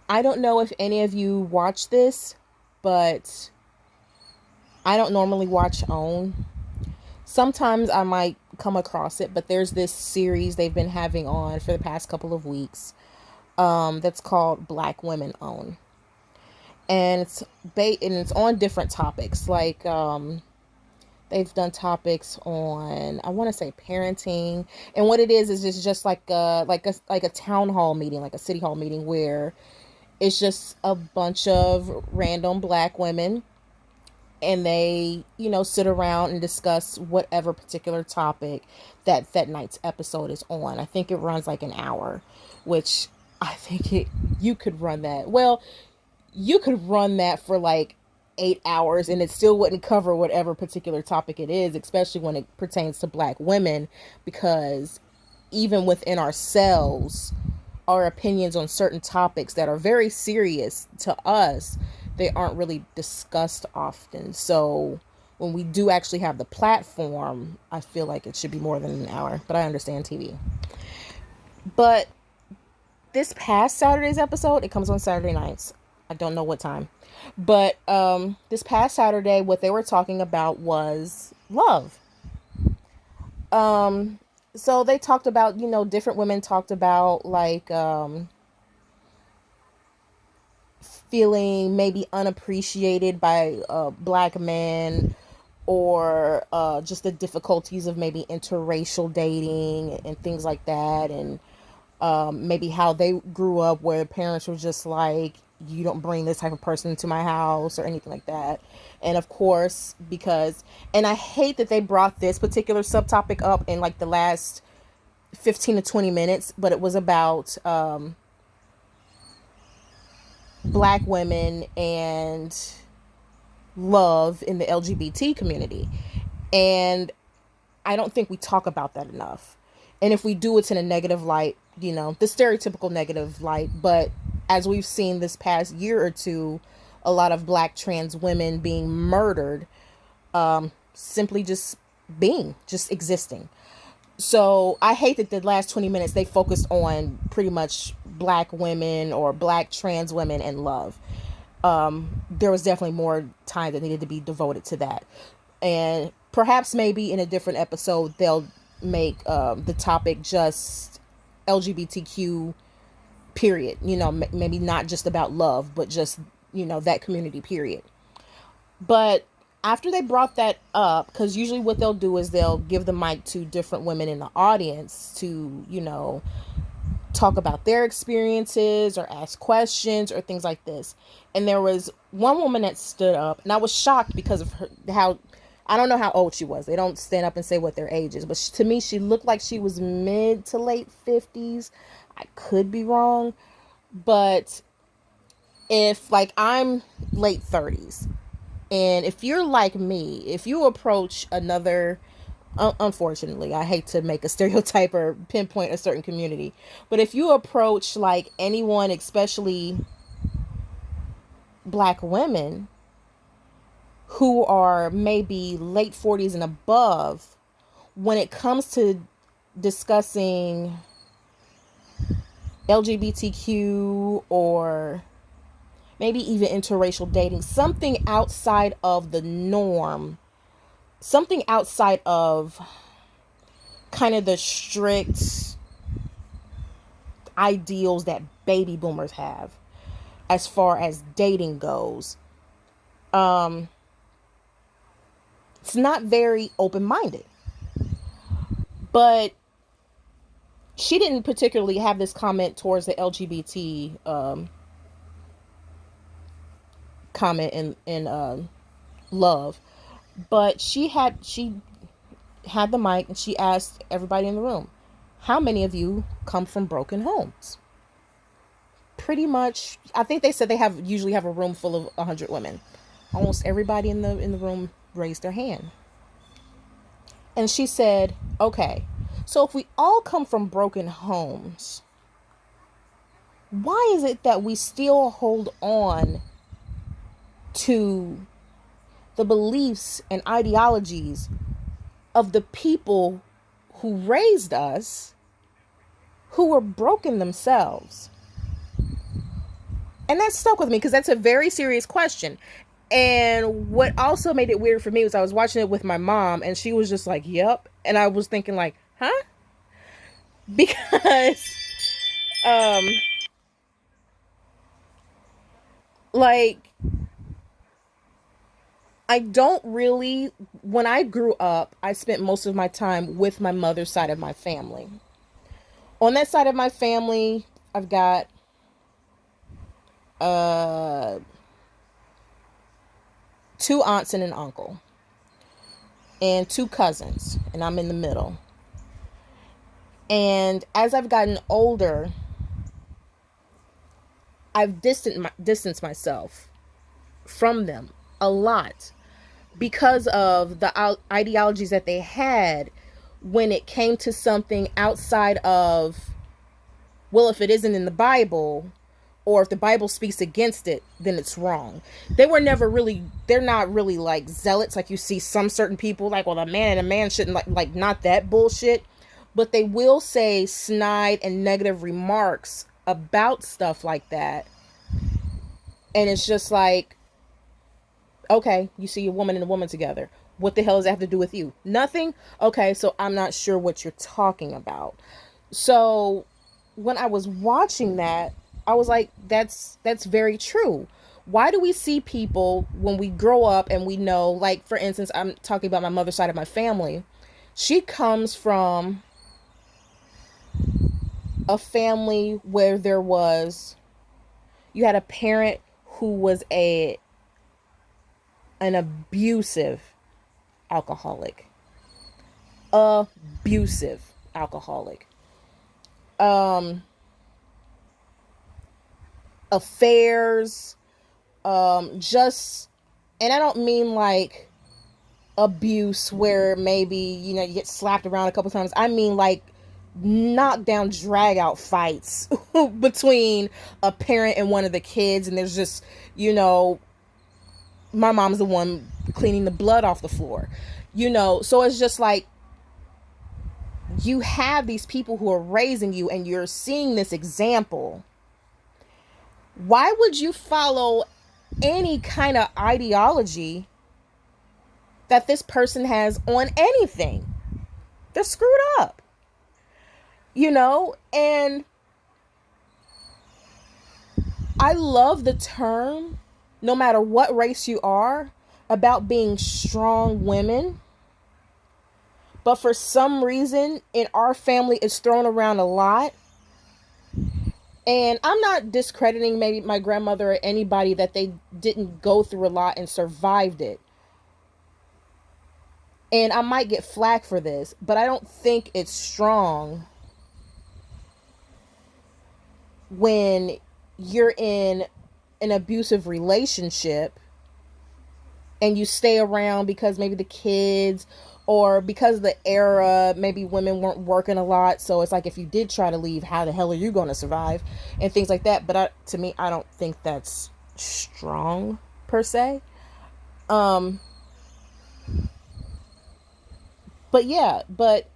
I don't know if any of you watch this, but I don't normally watch OWN. Sometimes I might come across it, but there's this series they've been having on for the past couple of weeks, that's called Black Women Own. And it's on different topics. Like they've done topics on, I want to say, parenting. And what it is it's just like a town hall meeting, like a city hall meeting, where it's just a bunch of random black women, and they, sit around and discuss whatever particular topic that night's episode is on. I think it runs like an hour, which I think you could run that. Well, you could run that for like 8 hours and it still wouldn't cover whatever particular topic it is, especially when it pertains to black women, because even within ourselves, our opinions on certain topics that are very serious to us, they aren't really discussed often. So when we do actually have the platform, I feel like it should be more than an hour, but I understand TV. But this past Saturday's episode, it comes on Saturday nights. I don't know what time. But this past Saturday, what they were talking about was love. So they talked about, different women talked about like feeling maybe unappreciated by black men, or just the difficulties of maybe interracial dating and things like that, and maybe how they grew up where parents were just like, you don't bring this type of person into my house or anything like that. And of course, and I hate that they brought this particular subtopic up in like the last 15 to 20 minutes, but it was about black women and love in the LGBT community. And I don't think we talk about that enough. And if we do, it's in a negative light, the stereotypical negative light. But as we've seen this past year or two, a lot of black trans women being murdered, simply just existing. So I hate that the last 20 minutes they focused on pretty much black women or black trans women and love. There was definitely more time that needed to be devoted to that. And perhaps maybe in a different episode, they'll make the topic just LGBTQ, period. Maybe not just about love, but just, that community, period. But after they brought that up, because usually what they'll do is they'll give the mic to different women in the audience to, talk about their experiences or ask questions or things like this. And there was one woman that stood up, and I was shocked because of I don't know how old she was. They don't stand up and say what their age is, but to me, she looked like she was mid to late 50s. I could be wrong, but if like I'm late 30s, and if you're like me, if you approach another, unfortunately, I hate to make a stereotype or pinpoint a certain community, but if you approach like anyone, especially black women who are maybe late 40s and above, when it comes to discussing LGBTQ or maybe even interracial dating, something outside of the norm, something outside of kind of the strict ideals that baby boomers have as far as dating goes, it's not very open-minded. But she didn't particularly have this comment towards the LGBT comment in love, but she had the mic and she asked everybody in the room, how many of you come from broken homes? Pretty much, I think they said they usually have a room full of 100 women. Almost everybody in the room raised their hand. And she said, okay, so if we all come from broken homes, why is it that we still hold on to the beliefs and ideologies of the people who raised us, who were broken themselves? And that stuck with me because that's a very serious question. And what also made it weird for me was I was watching it with my mom and she was just like, yep. And I was thinking like, huh? Because um like I don't really, when I grew up, I spent most of my time with my mother's side of my family. On that side of my family, I've got uh two aunts and an uncle and two cousins, and I'm in the middle. And as I've gotten older, I've distanced myself from them a lot because of the ideologies that they had when it came to something outside of, well, if it isn't in the Bible, or if the Bible speaks against it, then it's wrong. They're not really like zealots like you see some certain people like, well, a man and a man shouldn't, like not that bullshit. But they will say snide and negative remarks about stuff like that. And it's just like, okay, you see a woman and a woman together. What the hell does that have to do with you? Nothing? Okay, so I'm not sure what you're talking about. So when I was watching that, I was like, that's very true. Why do we see people when we grow up and we know, like for instance, I'm talking about my mother's side of my family. She comes from a family where you had a parent who was an abusive alcoholic. Abusive alcoholic. Um Affairs, just, and I don't mean like abuse where maybe, you get slapped around a couple times. I mean like knockdown drag out fights between a parent and one of the kids, and there's just, my mom's the one cleaning the blood off the floor. So it's just like you have these people who are raising you and you're seeing this example. Why would you follow any kind of ideology that this person has on anything? They're screwed up, and I love the term, no matter what race you are, about being strong women. But for some reason, in our family, it's thrown around a lot. And I'm not discrediting maybe my grandmother or anybody that they didn't go through a lot and survived it. And I might get flack for this, but I don't think it's strong when you're in an abusive relationship and you stay around because maybe the kids, or because of the era, maybe women weren't working a lot. So it's like, if you did try to leave, how the hell are you going to survive? And things like that. But to me, I don't think that's strong per se. But yeah, but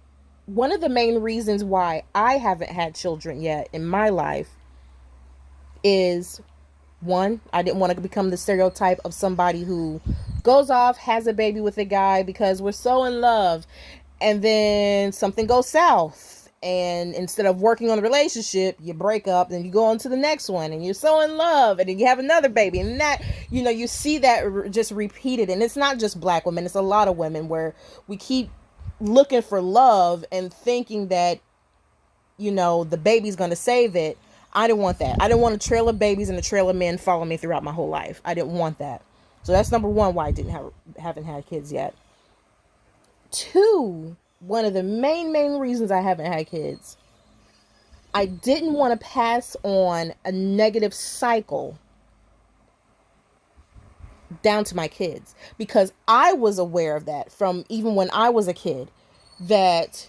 one of the main reasons why I haven't had children yet in my life is, one, I didn't want to become the stereotype of somebody who goes off, has a baby with a guy because we're so in love, and then something goes south, and instead of working on the relationship, you break up, and you go on to the next one, and you're so in love, and then you have another baby, and that, you see that just repeated. And it's not just black women, it's a lot of women where we keep looking for love and thinking that, the baby's gonna save it. I didn't want that. I didn't want a trail of babies and a trail of men follow me throughout my whole life. I didn't want that. So that's number one, why I haven't had kids yet. Two, one of the main reasons I haven't had kids, I didn't want to pass on a negative cycle down to my kids, because I was aware of that from even when I was a kid, that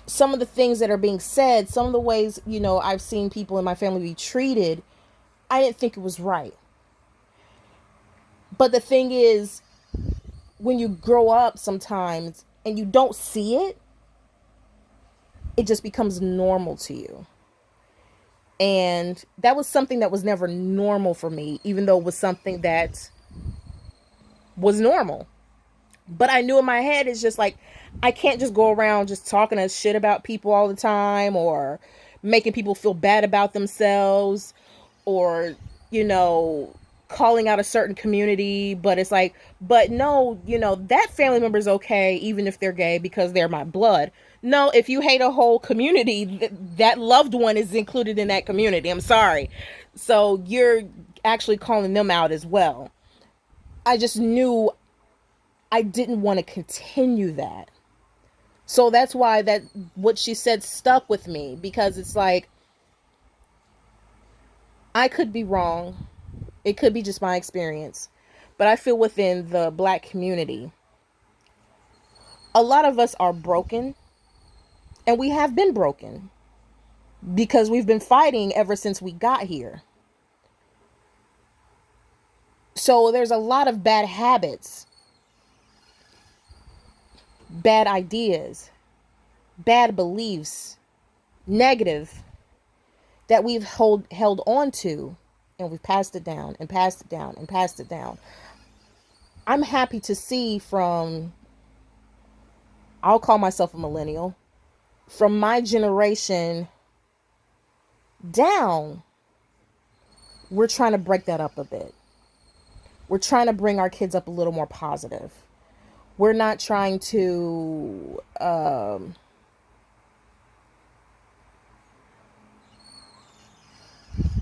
some of the things that are being said, some of the ways, I've seen people in my family be treated, I didn't think it was right. But the thing is, when you grow up sometimes and you don't see it, it just becomes normal to you. And that was something that was never normal for me, even though it was something that was normal. But I knew in my head, it's just like, I can't just go around just talking a shit about people all the time, or making people feel bad about themselves, or, you know, calling out a certain community. But it's like, but no, that family member is okay, even if they're gay, because they're my blood. No, if you hate a whole community, that loved one is included in that community. I'm sorry. So you're actually calling them out as well. I just knew I didn't want to continue that. So that's why that what she said stuck with me, because it's like, I could be wrong. It could be just my experience. But I feel within the Black community, a lot of us are broken, and we have been broken because we've been fighting ever since we got here. So there's a lot of bad habits, bad ideas, bad beliefs, negative, that we've held on to, and we've passed it down and passed it down and passed it down. I'm happy to see from, I'll call myself a millennial, from my generation down, we're trying to break that up a bit. We're trying to bring our kids up a little more positive. We're not trying to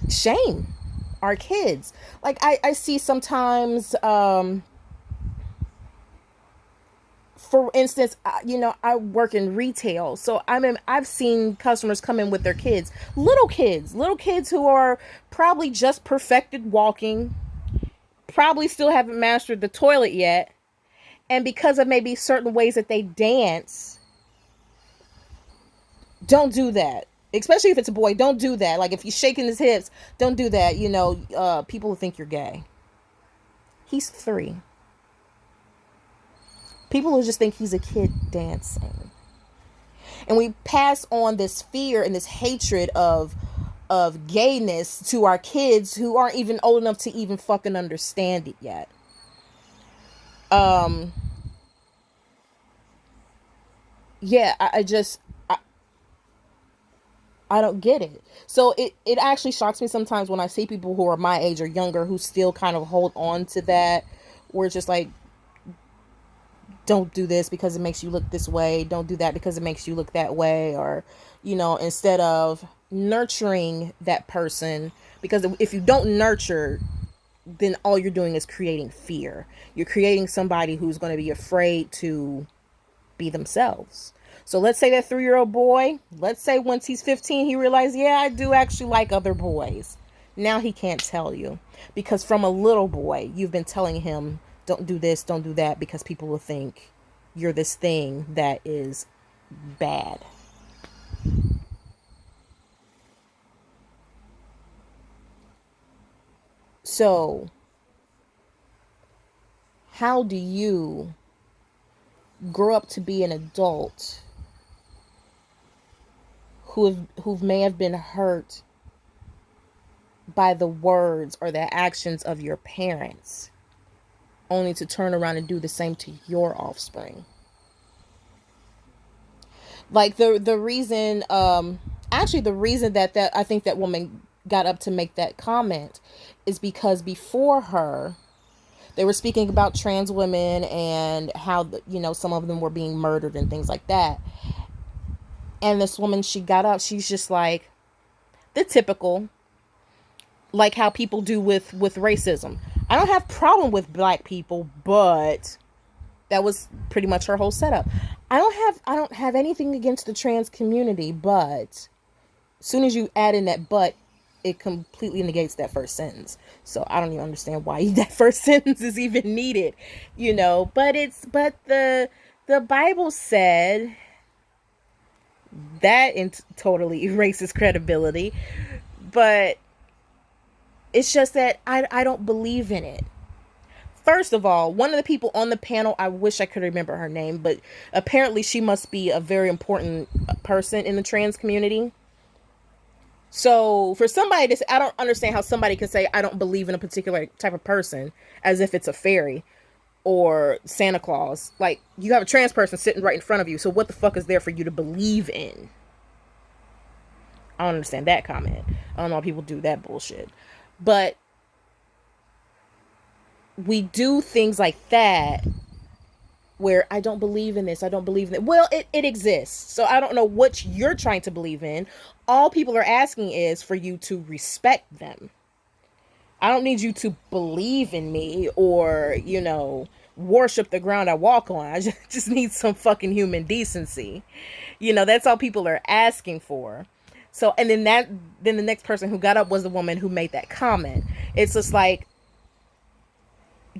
shame our kids. Like I see sometimes, for instance, I work in retail, so I've seen customers come in with their kids, little kids who are probably just perfected walking, probably still haven't mastered the toilet yet, and because of maybe certain ways that they dance, don't do that. Especially if it's a boy, don't do that. Like if he's shaking his hips, don't do that. People will think you're gay. He's 3. People will just think he's a kid dancing. And we pass on this fear and this hatred of gayness to our kids who aren't even old enough to even fucking understand it yet. Yeah, I don't get it. So it actually shocks me sometimes when I see people who are my age or younger who still kind of hold on to that. Where it's just like, don't do this because it makes you look this way. Don't do that because it makes you look that way. Or, instead of nurturing that person, because if you don't nurture, then all you're doing is creating fear. You're creating somebody who's going to be afraid to be themselves. So let's say that 3-year-old boy, let's say once he's 15, he realized, yeah, I do actually like other boys. Now he can't tell you, because from a little boy, you've been telling him, don't do this, don't do that, because people will think you're this thing that is bad. So how do you grow up to be an adult who may have been hurt by the words or the actions of your parents, only to turn around and do the same to your offspring? Like the reason, actually the reason that I think that woman got up to make that comment is because before her, they were speaking about trans women and how some of them were being murdered and things like that. And this woman, she got up, she's just like, the typical, like how people do with racism. I don't have problem with black people, but that was pretty much her whole setup. I don't have anything against the trans community, but as soon as you add in that but, it completely negates that first sentence. So I don't even understand why that first sentence is even needed, but the Bible said that totally erases credibility. But it's just that I don't believe in it. First of all, one of the people on the panel, I wish I could remember her name, but apparently she must be a very important person in the trans community. So for somebody to say, I don't understand how somebody can say I don't believe in a particular type of person as if it's a fairy or Santa Claus. Like, you have a trans person sitting right in front of you, so what the fuck is there for you to believe in? I don't understand that comment. I don't know why people do that bullshit. But we do things like that where I don't believe in this, I don't believe in it. Well, it exists. So I don't know what you're trying to believe in. All people are asking is for you to respect them. I don't need you to believe in me or, worship the ground I walk on. I just need some fucking human decency. That's all people are asking for. So, and then the next person who got up was the woman who made that comment. It's just like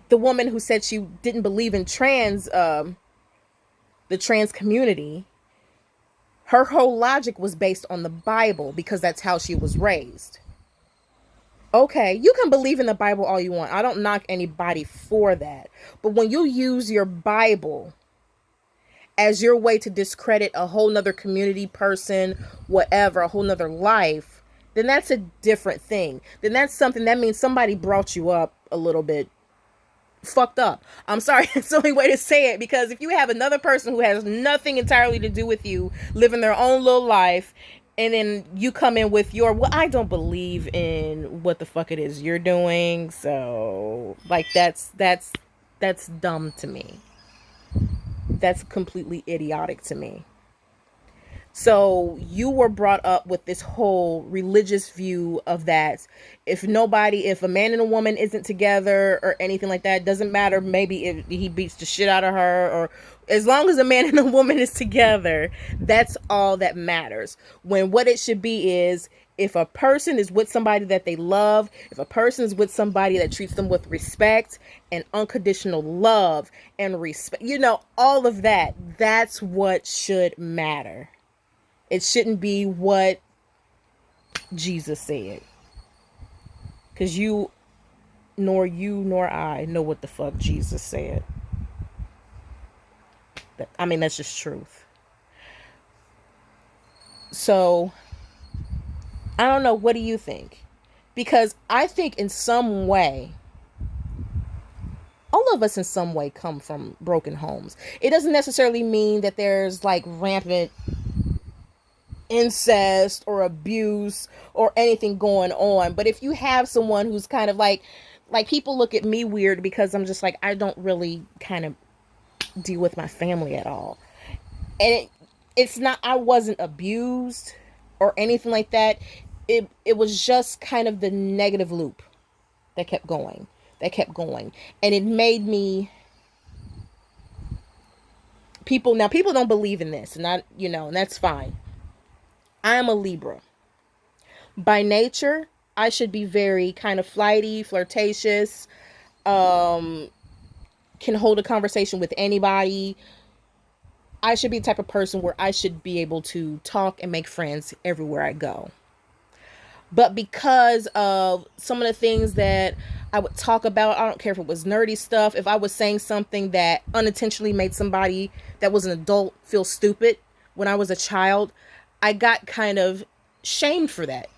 the woman who said she didn't believe in the trans community. Her whole logic was based on the Bible because that's how she was raised. Okay, you can believe in the Bible all you want. I don't knock anybody for that. But when you use your Bible as your way to discredit a whole nother community, person, whatever, a whole nother life, then that's a different thing. Then that's something that means somebody brought you up a little bit fucked up. I'm sorry, it's the only way to say it, because if you have another person who has nothing entirely to do with you, living their own little life, and then you come in with your, well, I don't believe in what the fuck it is you're doing, so like that's dumb to me. That's completely idiotic to me. So you were brought up with this whole religious view of that. If a man and a woman isn't together or anything like that, doesn't matter. Maybe if he beats the shit out of her, or as long as a man and a woman is together, that's all that matters. When what it should be is, if a person is with somebody that they love, if a person is with somebody that treats them with respect and unconditional love and respect, all of that, that's what should matter. It shouldn't be what Jesus said. Because you nor I know what the fuck Jesus said. That's just truth. So, I don't know. What do you think? Because I think in some way, all of us in some way come from broken homes. It doesn't necessarily mean that there's like rampant incest or abuse or anything going on, but if you have someone who's kind of like people look at me weird because I'm just like, I don't really kind of deal with my family at all, and it's not, I wasn't abused or anything like that. It was just kind of the negative loop that kept going, and it made me, people don't believe in this, and and that's fine. I am a Libra. By nature, I should be very kind of flighty, flirtatious, can hold a conversation with anybody. I should be the type of person where I should be able to talk and make friends everywhere I go. But because of some of the things that I would talk about, I don't care if it was nerdy stuff, if I was saying something that unintentionally made somebody that was an adult feel stupid when I was a child, I got kind of shamed for that.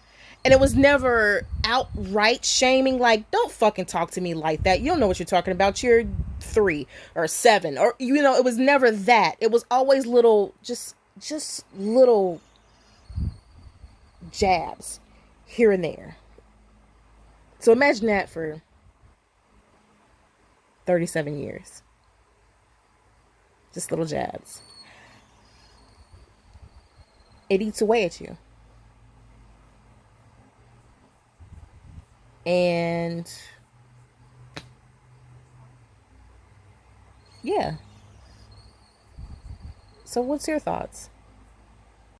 And it was never outright shaming, like, don't fucking talk to me like that. You don't know what you're talking about. You're 3 or 7, or, it was never that. It was always little, just little jabs here and there. So imagine that for 37 years. Just little jabs. It eats away at you. And yeah. So what's your thoughts?